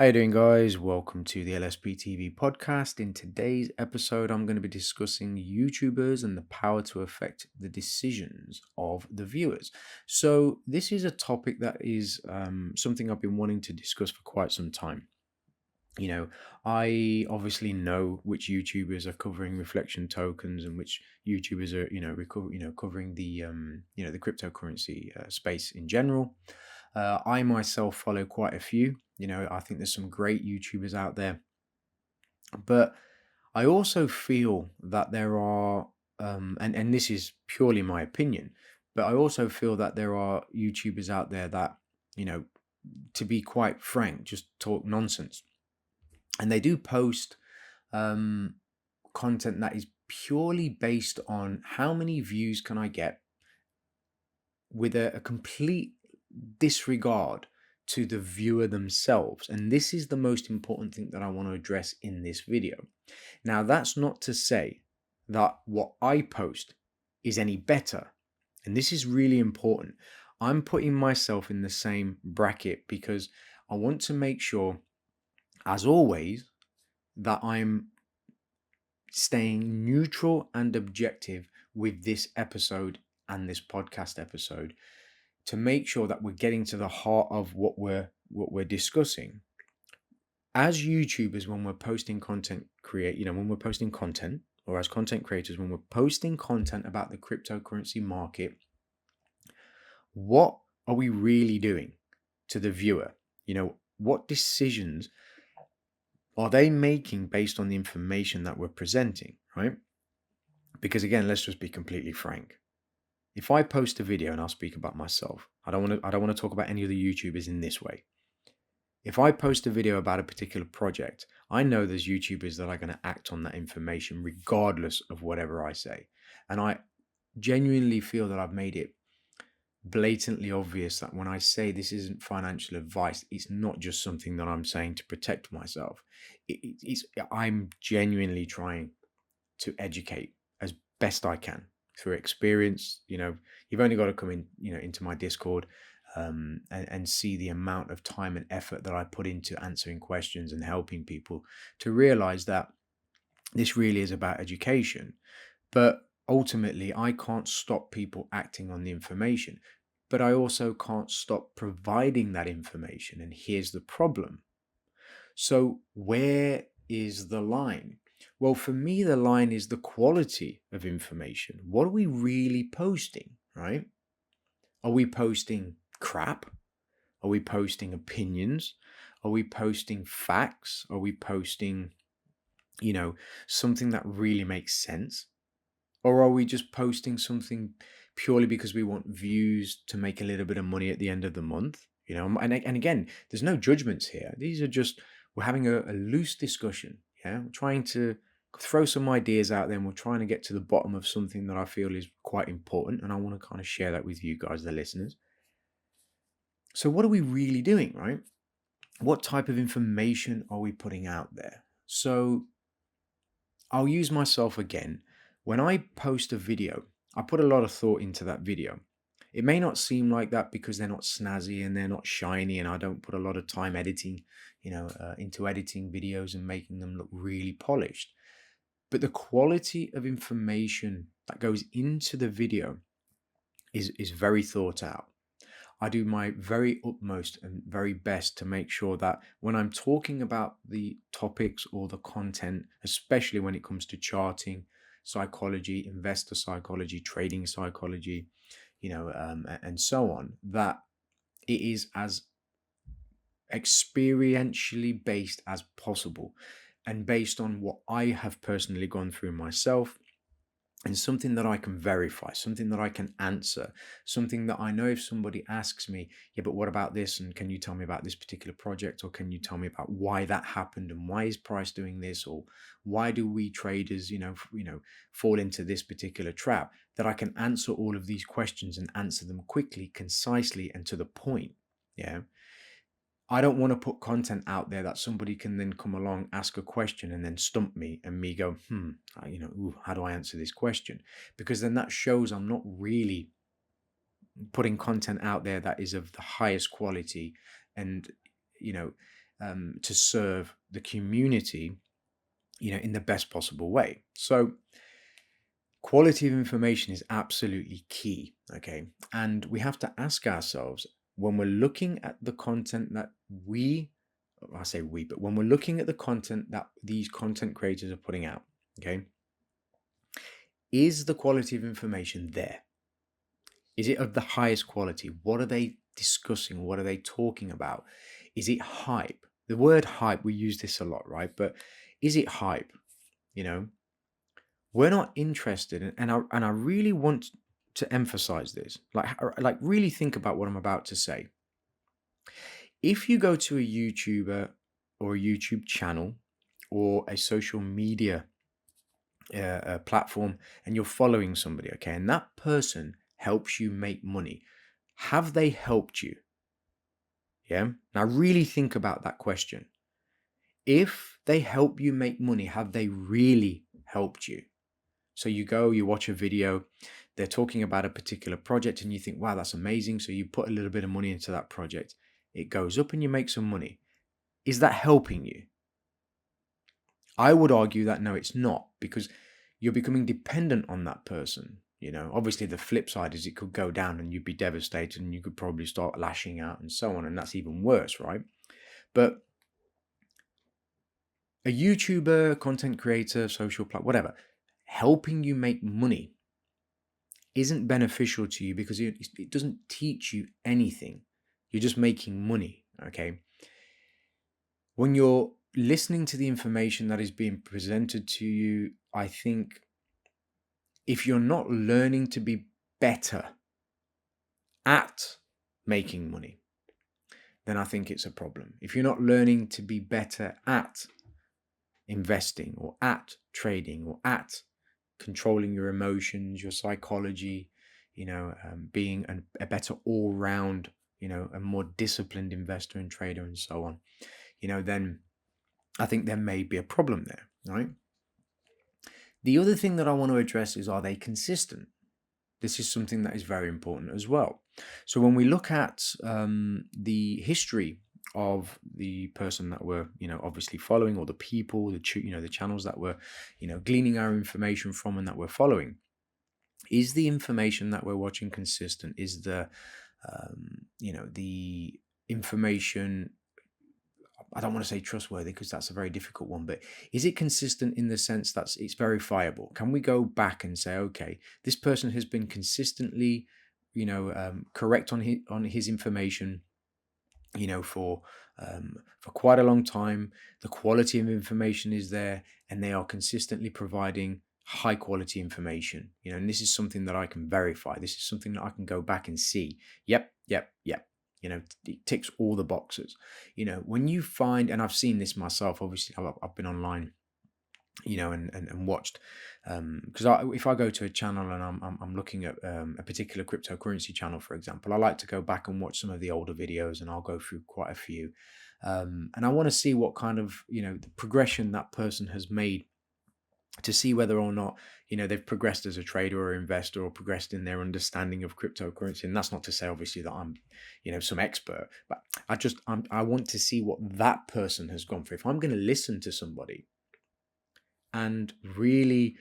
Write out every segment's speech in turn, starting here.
How you doing, guys? Welcome to the LSPTV Podcast. In today's episode, I'm going to be discussing YouTubers and the power to affect the decisions of the viewers. So, this is a topic that is something I've been wanting to discuss for quite some time. I obviously know which YouTubers are covering reflection tokens and which YouTubers are, covering the cryptocurrency space in general. I myself follow quite a few. I think there's some great YouTubers out there, but I also feel that there are, and this is purely my opinion, but I also feel that there are YouTubers out there that, you know, to be quite frank, just talk nonsense, and they do post um, content that is purely based on how many views can I get with a complete disregard to the viewer themselves. And this is the most important thing that I want to address in this video. Now, that's not to say that what I post is any better. And this is really important. I'm putting myself in the same bracket because I want to make sure, as always, that I'm staying neutral and objective with this episode and this podcast episode to make sure that we're getting to the heart of what we're discussing. As YouTubers, when we're posting content when we're posting content, or as content creators, when we're posting content about the cryptocurrency market, what are we really doing to the viewer? What decisions are they making based on the information that we're presenting, right? Because again, let's just be completely frank. If I post a video, and I'll speak about myself, I don't want to talk about any of the YouTubers in this way. If I post a video about a particular project, I know there's YouTubers that are going to act on that information regardless of whatever I say. And I genuinely feel that I've made it blatantly obvious that when I say this isn't financial advice, it's not just something that I'm saying to protect myself. I'm genuinely trying to educate as best I can through experience. You've only got to come in, into my Discord and see the amount of time and effort that I put into answering questions and helping people to realize that this really is about education. But ultimately, I can't stop people acting on the information, but I also can't stop providing that information. And here's the problem. So, where is the line? Well, for me, the line is the quality of information. What are we really posting, right? Are we posting crap? Are we posting opinions? Are we posting facts? Are we posting, something that really makes sense? Or are we just posting something purely because we want views to make a little bit of money at the end of the month? And again, there's no judgments here. These are just, we're having a loose discussion. Yeah. We're trying to throw some ideas out there and we're trying to get to the bottom of something that I feel is quite important. And I want to kind of share that with you guys, the listeners. So, what are we really doing, right? What type of information are we putting out there? So, I'll use myself again. When I post a video, I put a lot of thought into that video. It may not seem like that because they're not snazzy and they're not shiny, and I don't put a lot of time editing, into editing videos and making them look really polished. But the quality of information that goes into the video is very thought out. I do my very utmost and very best to make sure that when I'm talking about the topics or the content, especially when it comes to charting, psychology, investor psychology, trading psychology, and so on, that it is as experientially based as possible and based on what I have personally gone through myself, and something that I can verify, something that I can answer, something that I know if somebody asks me, yeah, but what about this? And can you tell me about this particular project? Or can you tell me about why that happened? And why is price doing this? Or why do we traders, fall into this particular trap? That I can answer all of these questions and answer them quickly, concisely, and to the point. Yeah. I don't want to put content out there that somebody can then come along, ask a question, and then stump me, and me go, how do I answer this question? Because then that shows I'm not really putting content out there that is of the highest quality, and to serve the community, in the best possible way. So quality of information is absolutely key, okay? And we have to ask ourselves, when we're looking at the content that I say we, but when we're looking at the content that these content creators are putting out, okay, is the quality of information there? Is it of the highest quality? What are they discussing? What are they talking about? Is it hype? The word hype, we use this a lot, right? But is it hype? We're not interested in, and I really want to emphasize this. Like really think about what I'm about to say. If you go to a YouTuber or a YouTube channel or a social media platform and you're following somebody, okay, and that person helps you make money, have they helped you? Yeah. Now really think about that question. If they help you make money, have they really helped you? So you go, you watch a video, they're talking about a particular project and you think, wow, that's amazing. So you put a little bit of money into that project. It goes up and you make some money. Is that helping you? I would argue that no, it's not, because you're becoming dependent on that person. Obviously the flip side is it could go down and you'd be devastated and you could probably start lashing out and so on. And that's even worse, right? But a YouTuber, content creator, social platform, whatever, helping you make money isn't beneficial to you because it doesn't teach you anything. You're just making money, okay? When you're listening to the information that is being presented to you, I think if you're not learning to be better at making money, then I think it's a problem. If you're not learning to be better at investing or at trading or at controlling your emotions, your psychology, being a better all-round, a more disciplined investor and trader and so on, then I think there may be a problem there, right? The other thing that I want to address is, are they consistent? This is something that is very important as well. So when we look at the history of the person that we're, obviously following, or the people, the channels that we're, gleaning our information from and that we're following, is the information that we're watching consistent? Is the, the information, I don't want to say trustworthy because that's a very difficult one, but is it consistent in the sense that it's verifiable? Can we go back and say, okay, this person has been consistently, correct on his information, for quite a long time. The quality of information is there, and they are consistently providing high quality information. And this is something that I can verify. This is something that I can go back and see. Yep. It ticks all the boxes. When you find, and I've seen this myself, obviously I've been online, and watched, because if I go to a channel and I'm looking at a particular cryptocurrency channel, for example, I like to go back and watch some of the older videos, and I'll go through quite a few, and I want to see what kind of the progression that person has made, to see whether or not they've progressed as a trader or investor, or progressed in their understanding of cryptocurrency. And that's not to say obviously that I'm some expert, but I want to see what that person has gone through. If I'm going to listen to somebody and really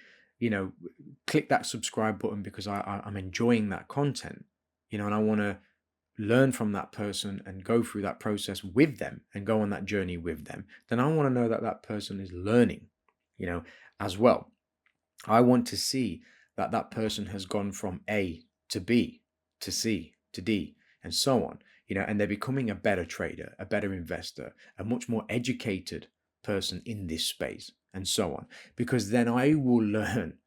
click that subscribe button because I'm enjoying that content, and I want to learn from that person and go through that process with them and go on that journey with them, then I want to know that that person is learning as well. I want to see that that person has gone from A to B to C to D and so on, and they're becoming a better trader, a better investor, a much more educated person in this space and so on, because then I will learn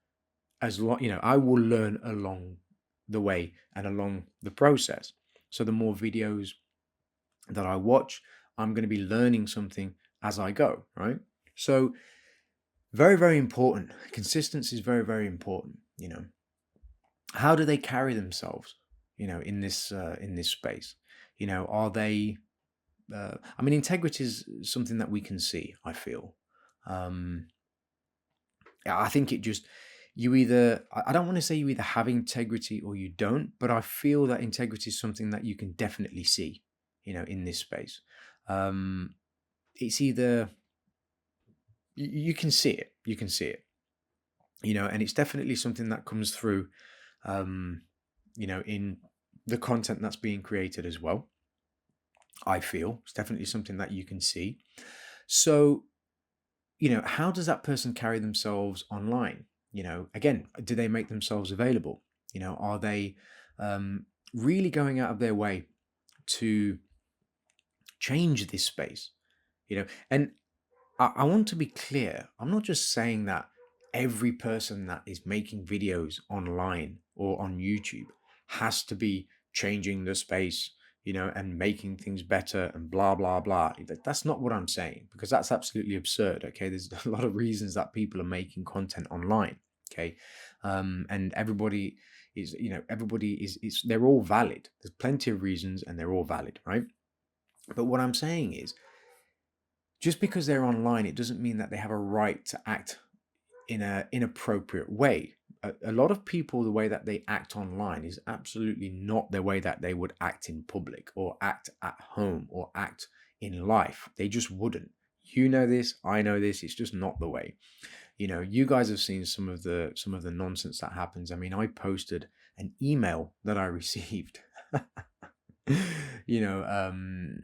I will learn along the way and along the process. So the more videos that I watch, I'm going to be learning something as I go, right? So very, very important. Consistency is very, very important. How do they carry themselves, in this space? Are they? Integrity is something that we can see, I feel. I think it just, I don't want to say you either have integrity or you don't, but I feel that integrity is something that you can definitely see, in this space. it's either you can see it, and it's definitely something that comes through, um, in the content that's being created as well. I feel it's definitely something that you can see. So, how does that person carry themselves online? Again, do they make themselves available? Are they really going out of their way to change this space? And I want to be clear. I'm not just saying that every person that is making videos online or on YouTube has to be changing the space, and making things better and blah, blah, blah. That's not what I'm saying, because that's absolutely absurd. Okay. There's a lot of reasons that people are making content online. Okay. And they're all valid. There's plenty of reasons and they're all valid. Right. But what I'm saying is, just because they're online, it doesn't mean that they have a right to act in an inappropriate way. A lot of people, the way that they act online is absolutely not the way that they would act in public or act at home or act in life. They just wouldn't. You know this, I know this. It's just not the way. You guys have seen some of the nonsense that happens. I mean, I posted an email that I received. you know, um,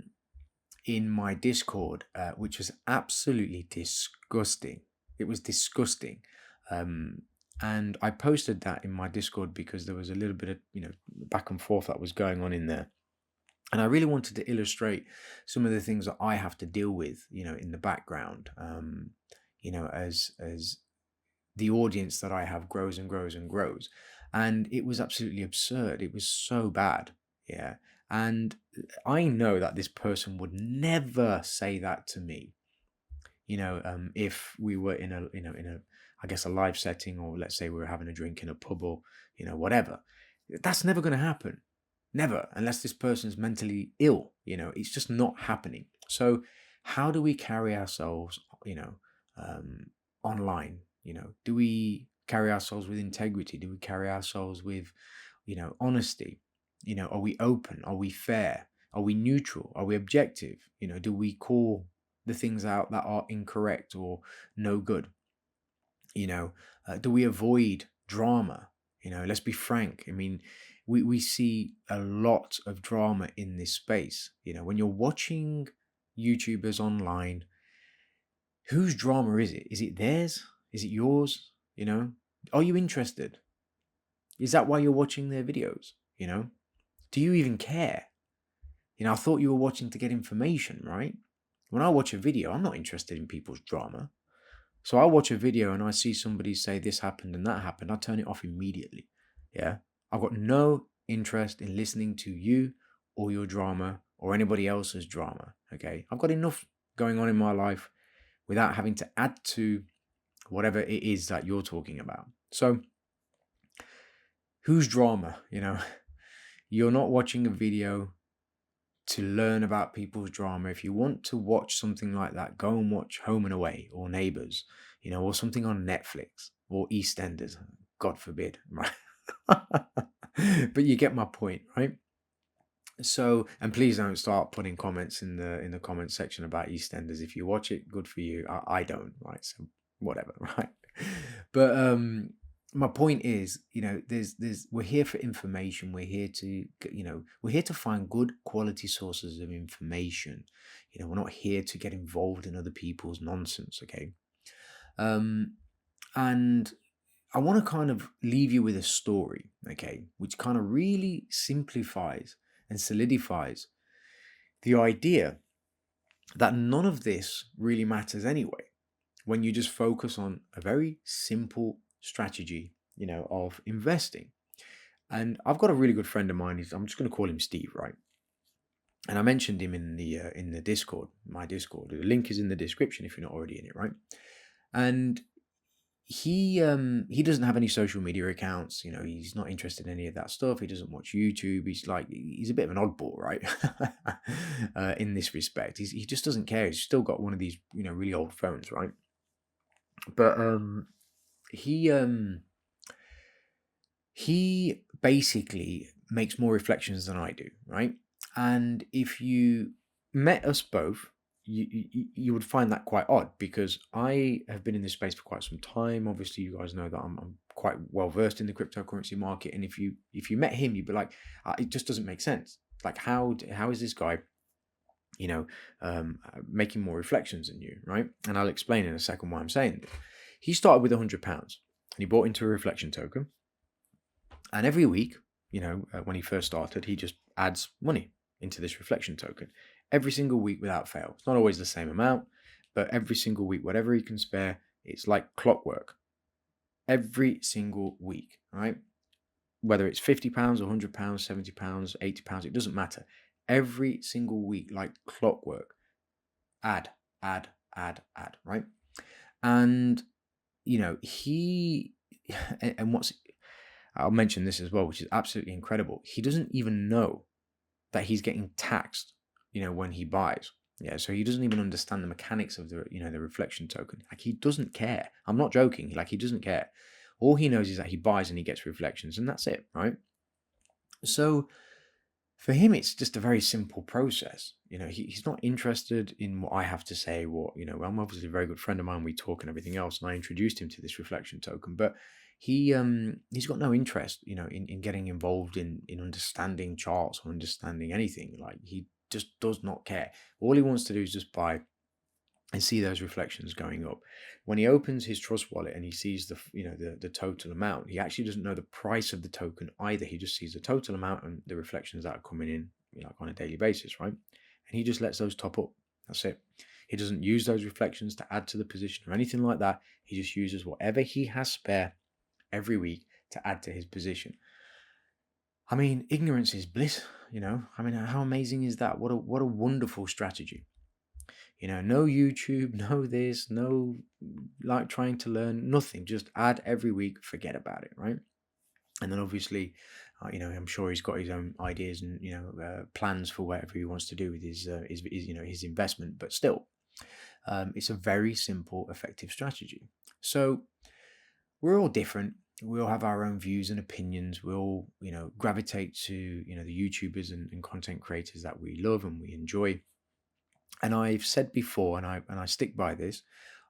in my Discord, which was absolutely disgusting. It was disgusting. Um, and I posted that in my Discord because there was a little bit of, back and forth that was going on in there. And I really wanted to illustrate some of the things that I have to deal with, in the background, as the audience that I have grows and grows and grows. And it was absolutely absurd. It was so bad. Yeah. And I know that this person would never say that to me, if we were I guess, a live setting, or let's say we were having a drink in a pub, or, whatever. That's never going to happen. Never, unless this person's mentally ill, it's just not happening. So how do we carry ourselves, online? Do we carry ourselves with integrity? Do we carry ourselves with, honesty? Are we open? Are we fair? Are we neutral? Are we objective? Do we call the things out that are incorrect or no good? Do we avoid drama? Let's be frank. I mean, we see a lot of drama in this space. When you're watching YouTubers online, whose drama is it? Is it theirs? Is it yours? Are you interested? Is that why you're watching their videos? Do you even care? I thought you were watching to get information, right? When I watch a video, I'm not interested in people's drama. So I watch a video and I see somebody say this happened and that happened, I turn it off immediately. Yeah. I've got no interest in listening to you or your drama or anybody else's drama. Okay. I've got enough going on in my life without having to add to whatever it is that you're talking about. So whose drama? You're not watching a video to learn about people's drama. If you want to watch something like that, go and watch Home and Away or Neighbours, or something on Netflix or EastEnders. God forbid, right? But you get my point, right? So, and please don't start putting comments in the comment section about EastEnders. If you watch it, good for you. I don't, right? So whatever, right? But my point is, we're here for information. We're here to find good quality sources of information. We're not here to get involved in other people's nonsense. Okay. And I want to kind of leave you with a story, okay, which kind of really simplifies and solidifies the idea that none of this really matters anyway, when you just focus on a very simple strategy, of investing. And I've got a really good friend of mine. I'm just going to call him Steve, right? And I mentioned him in the Discord, my Discord. The link is in the description if you're not already in it, right? And he doesn't have any social media accounts. He's not interested in any of that stuff. He doesn't watch YouTube. He's a bit of an oddball, right? In this respect, he just doesn't care. He's still got one of these really old phones, right? But he basically makes more reflections than I do, right? And if you met us both, you would find that quite odd, because I have been in this space for quite some time. Obviously, you guys know that I'm quite well versed in the cryptocurrency market, and if you met him, you'd be like, it just doesn't make sense. Like, how is this guy, you know, making more reflections than you, right? And I'll explain in a second why I'm saying this. He started with £100 and he bought into a reflection token, and every week, when he first started, he just adds money into this reflection token every single week without fail. It's not always the same amount, but every single week, whatever he can spare, it's like clockwork. Every single week, right? Whether it's £50 or £100, £70, £80, it doesn't matter. Every single week, like clockwork, add, right? And, he, and I'll mention this as well, which is absolutely incredible. He doesn't even know that he's getting taxed, when he buys. Yeah, so he doesn't even understand the mechanics of the reflection token. Like, he doesn't care. I'm not joking. Like, he doesn't care. All he knows is that he buys and he gets reflections, and that's it, right? So for him, it's just a very simple process. He's not interested in what I have to say. I'm obviously a very good friend of mine. We talk and everything else, and I introduced him to this reflection token, but he's got no interest, in getting involved in understanding charts or understanding anything. Like, he just does not care. All he wants to do is just buy and see those reflections going up. When he opens his Trust wallet and he sees the total amount, he actually doesn't know the price of the token either. He just sees the total amount and the reflections that are coming in, on a daily basis, right? And he just lets those top up. That's it. He doesn't use those reflections to add to the position or anything like that. He just uses whatever he has spare every week to add to his position. I mean, ignorance is bliss, I mean, how amazing is that? What a wonderful strategy. No YouTube, no this, no like trying to learn, nothing. Just add every week, forget about it, right? And then obviously, I'm sure he's got his own ideas and plans for whatever he wants to do with his investment. But still, it's a very simple, effective strategy. So we're all different. We all have our own views and opinions. We all, gravitate to, the YouTubers and content creators that we love and we enjoy. And I've said before, and I stick by this,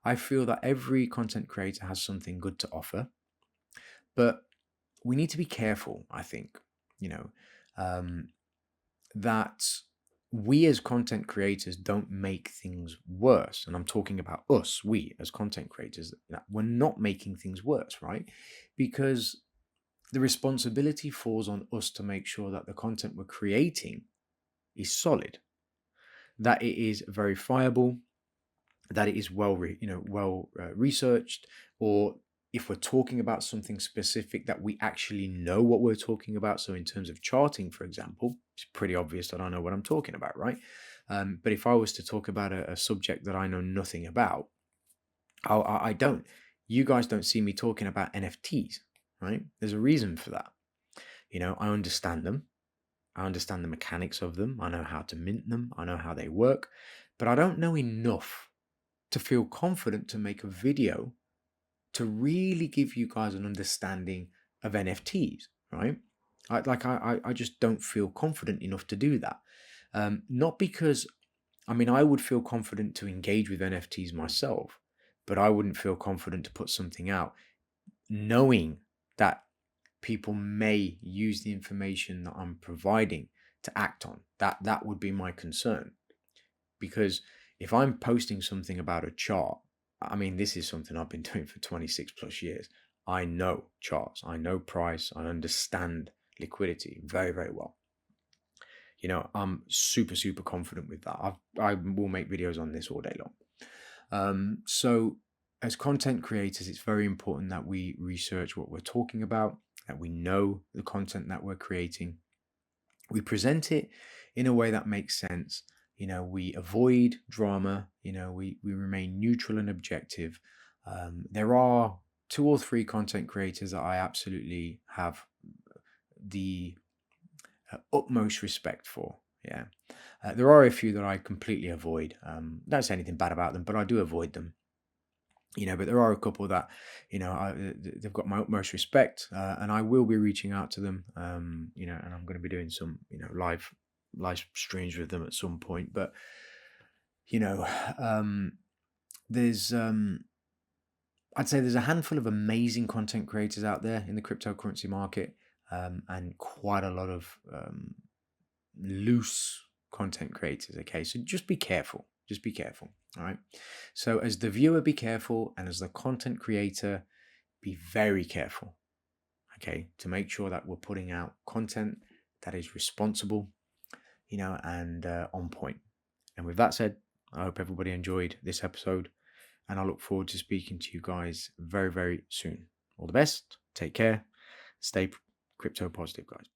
I feel that every content creator has something good to offer, but we need to be careful, I think, that we as content creators don't make things worse. And I'm talking about us, we as content creators, that we're not making things worse, right? Because the responsibility falls on us to make sure that the content we're creating is solid, that it is verifiable, that it is well researched, or if we're talking about something specific, that we actually know what we're talking about. So in terms of charting, for example, it's pretty obvious that I know what I'm talking about, right? But if I was to talk about a subject that I know nothing about, I don't. You guys don't see me talking about NFTs, right? There's a reason for that. I understand them. I understand the mechanics of them. I know how to mint them. I know how they work. But I don't know enough to feel confident to make a video to really give you guys an understanding of NFTs, right? I just don't feel confident enough to do that. Not because, I would feel confident to engage with NFTs myself, but I wouldn't feel confident to put something out knowing that people may use the information that I'm providing to act on. That would be my concern. Because if I'm posting something about a chart, this is something I've been doing for 26 plus years. I know charts, I know price, I understand liquidity very, very well. I'm super, super confident with that. I will make videos on this all day long. So as content creators, it's very important that we research what we're talking about, that we know the content that we're creating. We present it in a way that makes sense. We avoid drama. We remain neutral and objective. There are 2 or 3 content creators that I absolutely have the utmost respect for. Yeah. There are a few that I completely avoid. Don't say anything bad about them, but I do avoid them. But there are a couple that, they've got my utmost respect, and I will be reaching out to them, and I'm going to be doing some, live streams with them at some point. But you know, there's I'd say there's a handful of amazing content creators out there in the cryptocurrency market, and quite a lot of loose content creators. Okay, so just be careful. Just be careful. All right. So as the viewer, be careful, and as the content creator, be very careful. Okay, to make sure that we're putting out content that is responsible, and on point. And with that said, I hope everybody enjoyed this episode, and I look forward to speaking to you guys very, very soon. All the best. Take care. Stay crypto positive, guys.